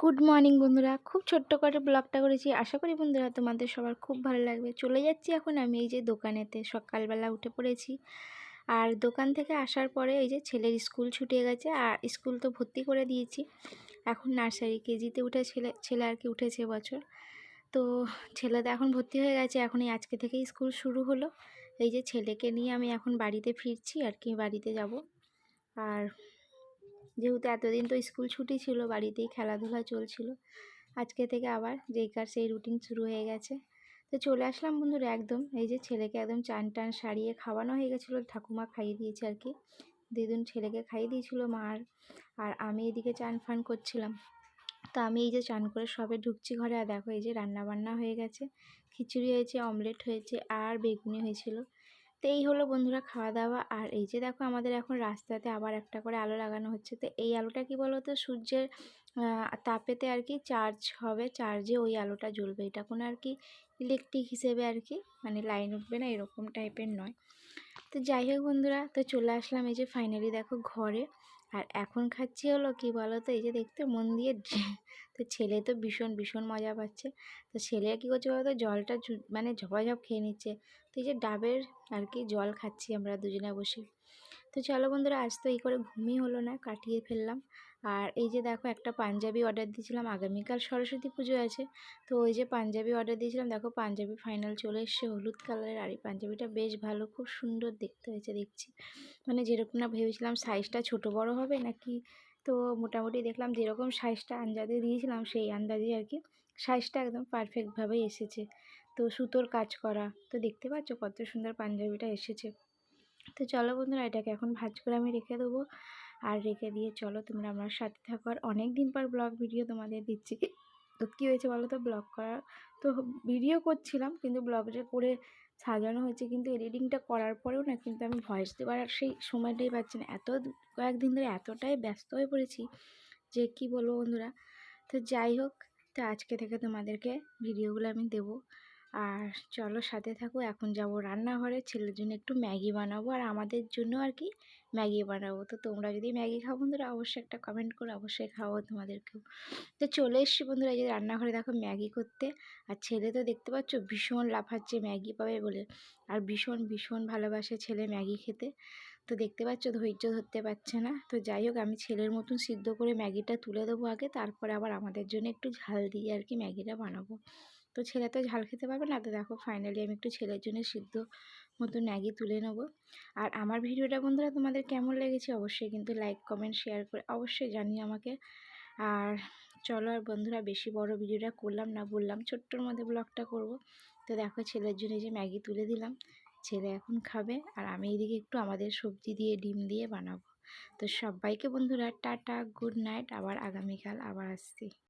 Good morning বন্ধুরা, খুব ছোট্ট করে ব্লগটা করেছি। আশা করি বন্ধুরা তোমাদের সবার খুব ভালো লাগবে। চলে যাচ্ছি এখন আমি এই যে দোকানেতে, সকালবেলা উঠে পড়েছি। আর দোকান থেকে আসার পরে এই যে ছেলের স্কুল ছুটে গেছে, আর স্কুল তো ভর্তি করে দিয়েছি। এখন নার্সারি কেজিতে উঠে ছেলে আর কি উঠেছে বছর। তো ছেলে তো এখন ভর্তি হয়ে গেছে, এখন এই আজকে থেকেই স্কুল শুরু হলো। এই যে ছেলেকে নিয়ে আমি এখন বাড়িতে ফিরছি আর কি, বাড়িতে যাব। আর যেহেতু এতদিন তো স্কুল ছুটি ছিল, বাড়িতেই খেলাধুলা চলছিল, আজকে থেকে আবার যেই কার সেই রুটিন শুরু হয়ে গেছে। তো চলে আসলাম বন্ধুরা, একদম এই যে ছেলেকে একদম চান টান সারিয়ে খাওয়ানো হয়ে গেছিলো, ঠাকুমা খাইয়ে দিয়েছে আর কি। দিদুন ছেলেকে খাইয়ে দিয়েছিল মার, আর আমি এদিকে চান ফান করছিলাম। তো আমি এই যে চান করে সবে ঢুকছি ঘরে, আর দেখো এই যে রান্না বান্না হয়ে গেছে। খিচুড়ি হয়েছে, অমলেট হয়েছে, আর বেগুনি হয়েছিল। তো এই হলো বন্ধুরা খাওয়া দাওয়া। আর এই যে দেখো আমাদের এখন রাস্তাতে আবার একটা করে আলো লাগানো হচ্ছে। তো এই আলোটা কি বলো তো, সূর্যের তাপেতে আর কি চার্জ হবে, চার্জে ওই আলোটা জ্বলবে। এটা কোনো আর কি ইলেকট্রিক হিসেবে আর কি, মানে লাইন উঠবে না এরকম টাইপের নয়। তো যাই হোক বন্ধুরা, তো চলে আসলাম এই যে ফাইনালি দেখো ঘরে। আর এখন খাচ্ছি হলো কি বলো তো, এই যে দেখতে মন দিয়ে তো ছেলে তো ভীষণ ভীষণ মজা পাচ্ছে। তো ছেলে কী করছে বলো তো, জলটা মানে ঝপাঝপ খেয়ে নিচ্ছে। তো এই যে ডাবের আর কি জল খাচ্ছি আমরা দুজনে বসে। তো চলো বন্ধুরা, আজ তো এই করে ঘুমই হলো না, কাটিয়ে ফেললাম। আর এই যে দেখো একটা পাঞ্জাবি অর্ডার দিয়েছিলাম, আগামীকাল সরস্বতী পুজো আছে। তো ওই যে পাঞ্জাবি অর্ডার দিয়েছিলাম, দেখো পাঞ্জাবি ফাইনাল চলে এসছে, হলুদ কালারের। আর এই পাঞ্জাবিটা বেশ ভালো, খুব সুন্দর দেখতে হয়েছে দেখছি। মানে যেরকম না ভেবেছিলাম সাইজটা ছোট বড় হবে নাকি, তো মোটামুটি দেখলাম যেরকম সাইজটা আন্দাজে দিয়েছিলাম সেই আন্দাজে আর কি সাইজটা একদম পারফেক্টভাবেই এসেছে। তো সুতোর কাজ করা, তো দেখতে পাচ্ছ কত সুন্দর পাঞ্জাবিটা এসেছে। তো চলো বন্ধুরা, এটাকে এখন ভাঁজ করে আমি রেখে দেবো। আর রেখে দিয়ে চলো তোমরা আমার সাথে থাকো। আর অনেক দিন পর ব্লগ ভিডিও তোমাদের দিচ্ছি। তো কী হয়েছে বলো তো, ব্লগ করা তো ভিডিও করছিলাম, কিন্তু ব্লগটা করে সাজানো হয়েছে, কিন্তু এডিটিংটা করার পরেও না কিন্তু আমি ভয়েস দেওয়ার সেই সময়টাই পাচ্ছি না। কয়েকদিন ধরে এতটাই ব্যস্ত হয়ে পড়েছি যে কি বলবো বন্ধুরা। তো যাই হোক, তো আজকে থেকে তোমাদেরকে ভিডিওগুলো আমি দেবো। আর চলো সাথে থাকো। এখন যাব রান্নাঘরে, ছেলের জন্য একটু ম্যাগি বানাবো, আর আমাদের জন্য আর কি ম্যাগি বানাবো। তো তোমরা যদি ম্যাগি খাও বন্ধুরা, অবশ্যই একটা কমেন্ট করে অবশ্যই খাওয়াবো তোমাদেরকেও। তো চলে এসছি বন্ধুরা এই যে রান্নাঘরে, দেখো ম্যাগি করতে। আর ছেলে তো দেখতে পাচ্ছ ভীষণ লাফাচ্ছে ম্যাগি পাবে বলে, আর ভীষণ ভীষণ ভালোবাসে ছেলে ম্যাগি খেতে। তো দেখতে পাচ্ছ ধৈর্য ধরতে পারছে না। তো যাই হোক, আমি ছেলের মতন সিদ্ধ করে ম্যাগিটা তুলে দেবো আগে, তারপরে আবার আমাদের জন্য একটু ঝাল দিয়ে আর কি ম্যাগিটা বানাবো। তো ছেলে তো ঝাল খেতে পারবে না, তো দেখো ফাইনালি আমি একটু ছেলের জন্য সিদ্ধ মতো ম্যাগি তুলে নেব। আর আমার ভিডিওটা বন্ধুরা তোমাদের কেমন লেগেছে অবশ্যই কিন্তু লাইক কমেন্ট শেয়ার করে অবশ্যই জানিও আমাকে। আর চলো, আর বন্ধুরা বেশি বড় ভিডিওটা করলাম না, বললাম ছোট্টর মধ্যে ব্লগটা করব। তো দেখো ছেলের জন্য যে ম্যাগি তুলে দিলাম, ছেলে এখন খাবে, আর আমি এইদিকে একটু আমাদের সবজি দিয়ে ডিম দিয়ে বানাবো। তো সবাইকে বন্ধুরা টাটা, গুড নাইট, আবার আগামীকাল আবার আসছি।